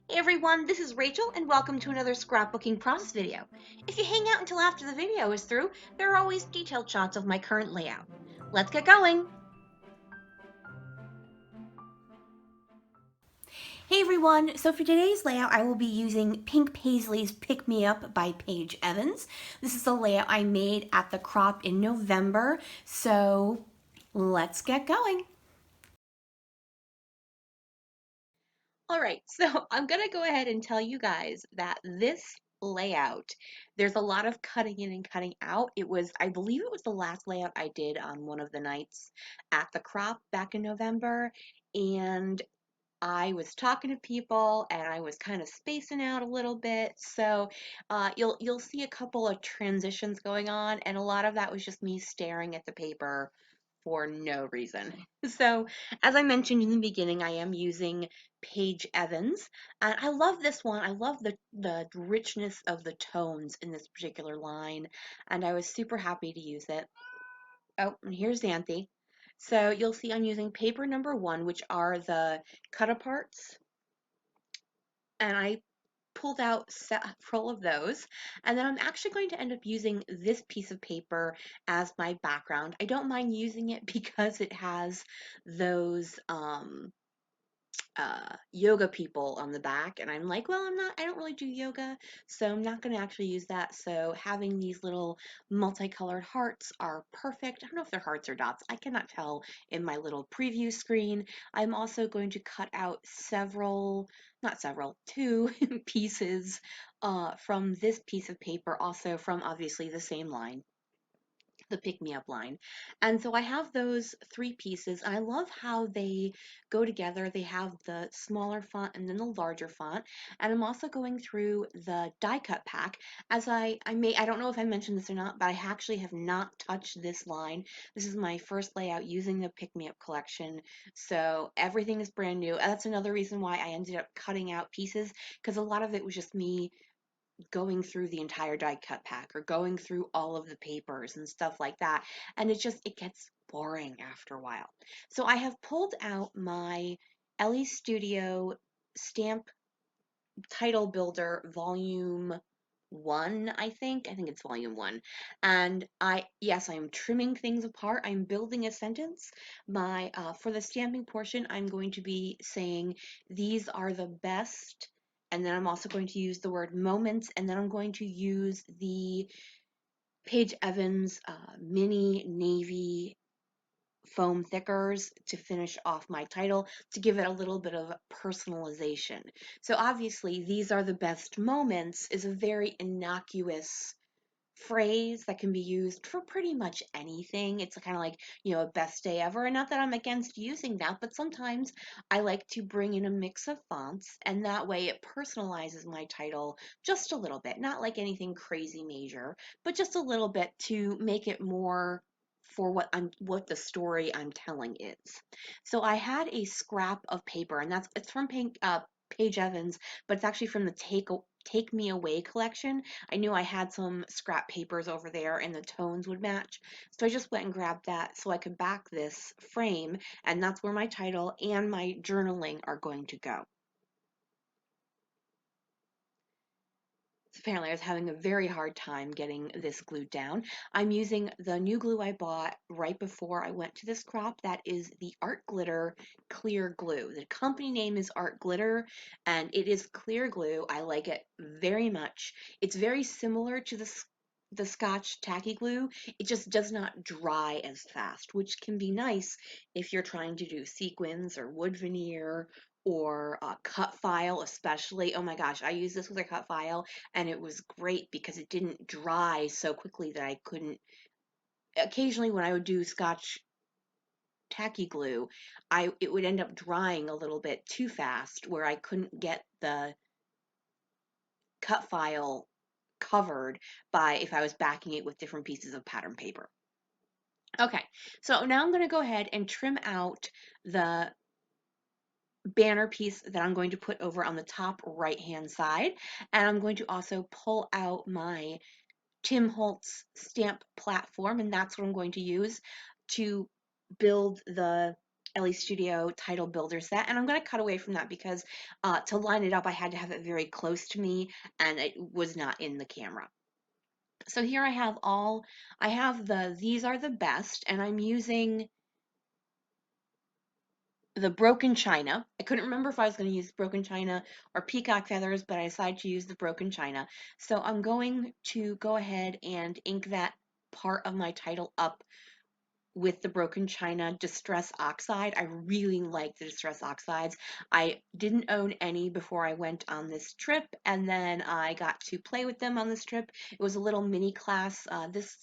Hey everyone, this is Rachel and welcome to another scrapbooking process video. If you hang out until after the video is through, there are always detailed shots of my current layout. Let's get going! Hey everyone, so for today's layout I will be using Pink Paisley's Pick Me Up by Paige Evans. This is a layout I made at the crop in November, so let's get going! All right, so I'm gonna go ahead and tell you guys that this layout, there's a lot of cutting in and cutting out. I believe it was the last layout I did on one of the nights at the crop back in November, and I was talking to people and I was kind of spacing out a little bit. So you'll see a couple of transitions going on, and a lot of that was just me staring at the paper for no reason. So, as I mentioned in the beginning, I am using Paige Evans, and I love this one. I love the richness of the tones in this particular line, and I was super happy to use it. Oh, and here's Xanthi. So you'll see I'm using paper number 1, which are the cut aparts, and I pulled out several of those. And then I'm actually going to end up using this piece of paper as my background. I don't mind using it because it has those yoga people on the back, and I'm like, well, I don't really do yoga, so I'm not going to actually use that. So having these little multicolored hearts are perfect. I don't know if they're hearts or dots. I cannot tell in my little preview screen. I'm also going to cut out not several, two pieces from this piece of paper, also from obviously the same line, the pick me up line. And so I have those three pieces, and I love how they go together. They have the smaller font and then the larger font. And I'm also going through the die cut pack as I don't know if I mentioned this or not, but I actually have not touched this line. This is my first layout using the pick me up collection. So everything is brand new. And that's another reason why I ended up cutting out pieces, because a lot of it was just me going through the entire die cut pack or going through all of the papers and stuff like that. And it gets boring after a while. So I have pulled out my Ellie Studio stamp title builder volume 1, I think. I think it's volume 1. And yes, I am trimming things apart. I'm building a sentence. For the stamping portion, I'm going to be saying these are the best, and then I'm also going to use the word moments, and then I'm going to use the Paige Evans mini navy foam thickers to finish off my title to give it a little bit of personalization. So obviously, these are the best moments is a very innocuous phrase that can be used for pretty much anything. It's kind of like, a best day ever. And not that I'm against using that, but sometimes I like to bring in a mix of fonts, and that way it personalizes my title just a little bit. Not like anything crazy major, but just a little bit to make it more for what the story I'm telling is. So I had a scrap of paper, and it's from Paige Evans, but it's actually from the Take Me Away collection. I knew I had some scrap papers over there and the tones would match. So I just went and grabbed that so I could back this frame, and that's where my title and my journaling are going to go. So apparently I was having a very hard time getting this glued down. I'm using the new glue I bought right before I went to this crop. That is the Art Glitter clear glue. The company name is Art Glitter, and it is clear glue. I like it very much. It's very similar to the Scotch tacky glue. It just does not dry as fast, which can be nice if you're trying to do sequins or wood veneer or cut file especially. Oh my gosh, I use this with a cut file, and it was great because it didn't dry so quickly that I couldn't. Occasionally when I would do Scotch tacky glue, it would end up drying a little bit too fast where I couldn't get the cut file covered by if I was backing it with different pieces of pattern paper. Okay, so now I'm going to go ahead and trim out the banner piece that I'm going to put over on the top right hand side, and I'm going to also pull out my Tim Holtz stamp platform, and that's what I'm going to use to build the Ellie Studio title builder set, and I'm going to cut away from that because to line it up, I had to have it very close to me, and it was not in the camera. So here I have these are the best, and I'm using the broken china. I couldn't remember if I was going to use broken china or peacock feathers, but I decided to use the broken china. So I'm going to go ahead and ink that part of my title up with the broken china distress oxide. I really like the distress oxides. I didn't own any before I went on this trip, and then I got to play with them on this trip. It was a little mini class. This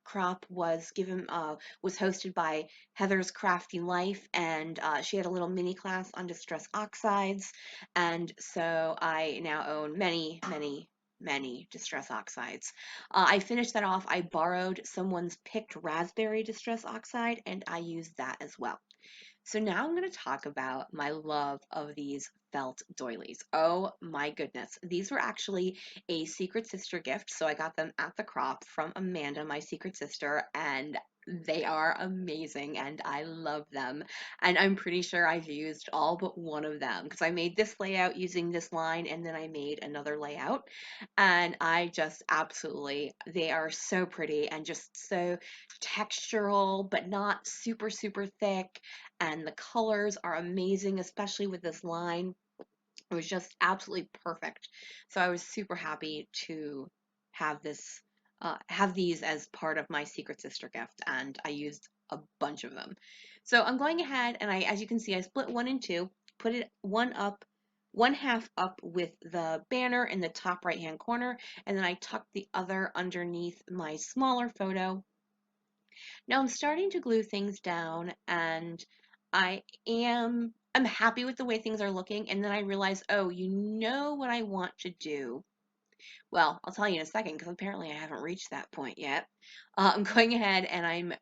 crop was hosted by Heather's Crafty Life, and she had a little mini class on distress oxides, and so I now own many distress oxides. I finished that off. I borrowed someone's picked raspberry distress oxide, and I used that as well. So now I'm going to talk about my love of these felt doilies. Oh my goodness. These were actually a secret sister gift. So I got them at the crop from Amanda, my secret sister, and they are amazing and I love them. And I'm pretty sure I've used all but one of them because I made this layout using this line and then I made another layout. And I just absolutely, they are so pretty and just so textural, but not super, super thick, and the colors are amazing, especially with this line. It was just absolutely perfect. So I was super happy to have have these as part of my Secret Sister gift, and I used a bunch of them. So I'm going ahead and as you can see, I split one in two, put it one half up with the banner in the top right hand corner, and then I tucked the other underneath my smaller photo. Now I'm starting to glue things down and I'm happy with the way things are looking, and then I realize, oh, you know what I want to do. Well, I'll tell you in a second because apparently I haven't reached that point yet. I'm going ahead and I'm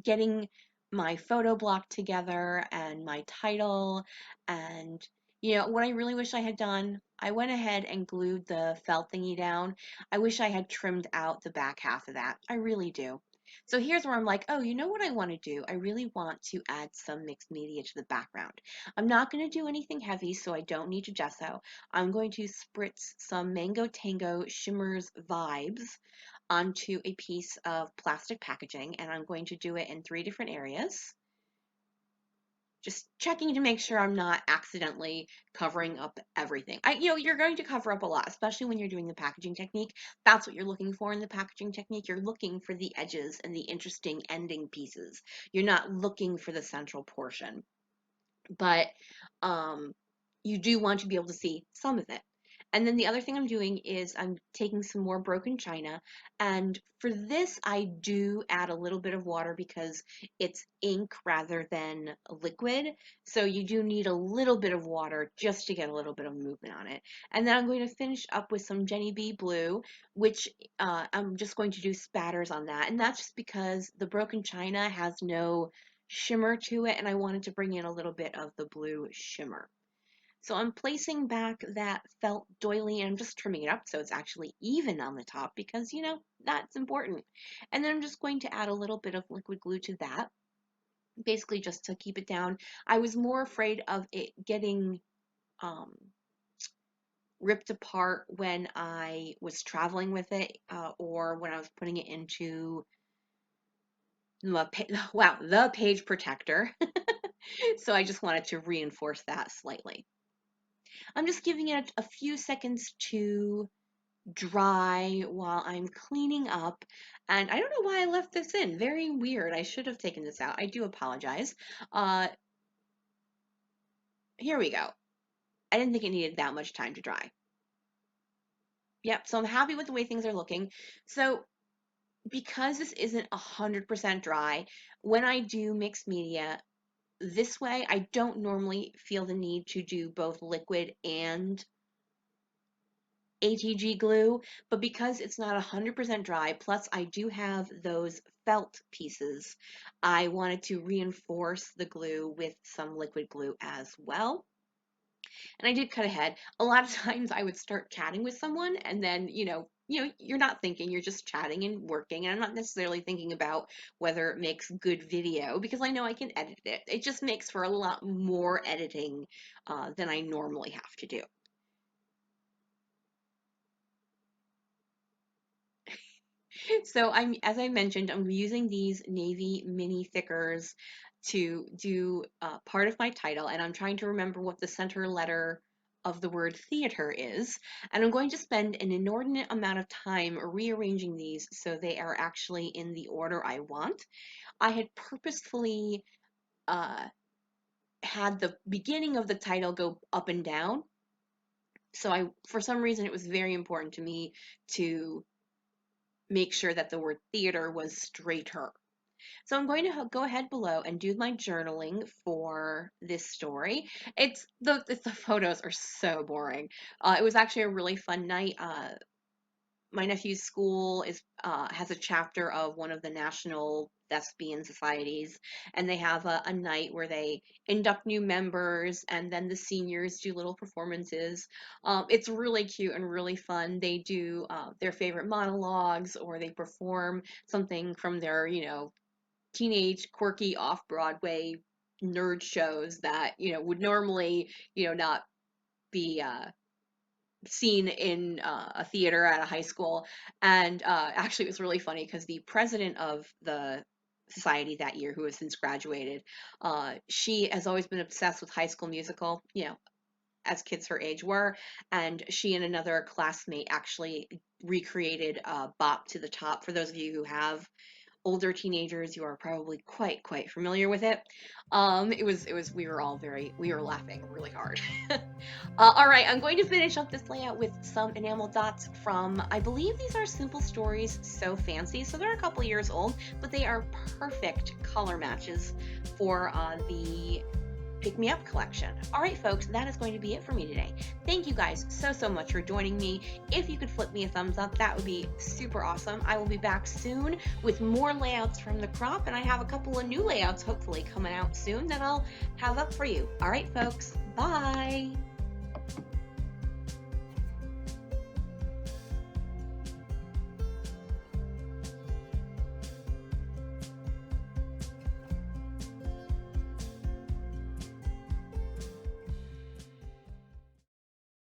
getting my photo block together and my title, and what I really wish I had done, I went ahead and glued the felt thingy down. I wish I had trimmed out the back half of that. I really do. So here's where I'm like, oh, you know what I want to do? I really want to add some mixed media to the background. I'm not going to do anything heavy, so I don't need to gesso. I'm going to spritz some Mango Tango Shimmers Vibes onto a piece of plastic packaging, and I'm going to do it in 3 different areas. Just checking to make sure I'm not accidentally covering up everything. You're going to cover up a lot, especially when you're doing the packaging technique. That's what you're looking for in the packaging technique. You're looking for the edges and the interesting ending pieces. You're not looking for the central portion, but um, you do want to be able to see some of it. And then the other thing I'm doing is I'm taking some more broken china. And for this, I do add a little bit of water because it's ink rather than liquid. So you do need a little bit of water just to get a little bit of movement on it. And then I'm going to finish up with some Jenny B blue, which I'm just going to do spatters on that. And that's just because the broken china has no shimmer to it, and I wanted to bring in a little bit of the blue shimmer. So I'm placing back that felt doily and I'm just trimming it up so it's actually even on the top because, that's important. And then I'm just going to add a little bit of liquid glue to that, basically just to keep it down. I was more afraid of it getting um, ripped apart when I was traveling with it or when I was putting it into the page protector. So I just wanted to reinforce that slightly. I'm just giving it a few seconds to dry while I'm cleaning up. And I don't know why I left this in. Very weird. I should have taken this out. I do apologize. Uh, Here we go. I didn't think it needed that much time to dry. Yep, so I'm happy with the way things are looking. So because this isn't 100% dry, when I do mixed media, this way I don't normally feel the need to do both liquid and ATG glue, but because it's not 100% dry, plus I do have those felt pieces, I wanted to reinforce the glue with some liquid glue as well. And I did cut ahead. A lot of times I would start chatting with someone and then, you're not thinking, you're just chatting and working. And I'm not necessarily thinking about whether it makes good video because I know I can edit it. It just makes for a lot more editing than I normally have to do. So as I mentioned, I'm using these navy mini thickers to do part of my title, and I'm trying to remember what the center letter of the word theater is. And I'm going to spend an inordinate amount of time rearranging these so they are actually in the order I want. I had purposefully uh, had the beginning of the title go up and down. So for some reason, it was very important to me to make sure that the word theater was straighter. So I'm going to go ahead below and do my journaling for this story. The photos are so boring. It was actually a really fun night. My nephew's school has a chapter of one of the national thespian societies, and they have a night where they induct new members, and then the seniors do little performances. It's really cute and really fun. They do their favorite monologues, or they perform something from their, teenage quirky off Broadway nerd shows that would normally not be seen in a theater at a high school. And actually, it was really funny because the president of the society that year, who has since graduated, she has always been obsessed with High School Musical, as kids her age were, and she and another classmate actually recreated Bop to the Top. For those of you who have older teenagers, you are probably quite familiar with it. We were laughing really hard. All right, I'm going to finish up this layout with some enamel dots from, I believe these are Simple Stories So Fancy, so they're a couple years old, but they are perfect color matches for the Pick Me Up collection. All right, folks, that is going to be it for me today. Thank you guys so much for joining me. If you could flip me a thumbs up, that would be super awesome. I will be back soon with more layouts from the crop, and I have a couple of new layouts hopefully coming out soon that I'll have up for you. All right, folks, bye.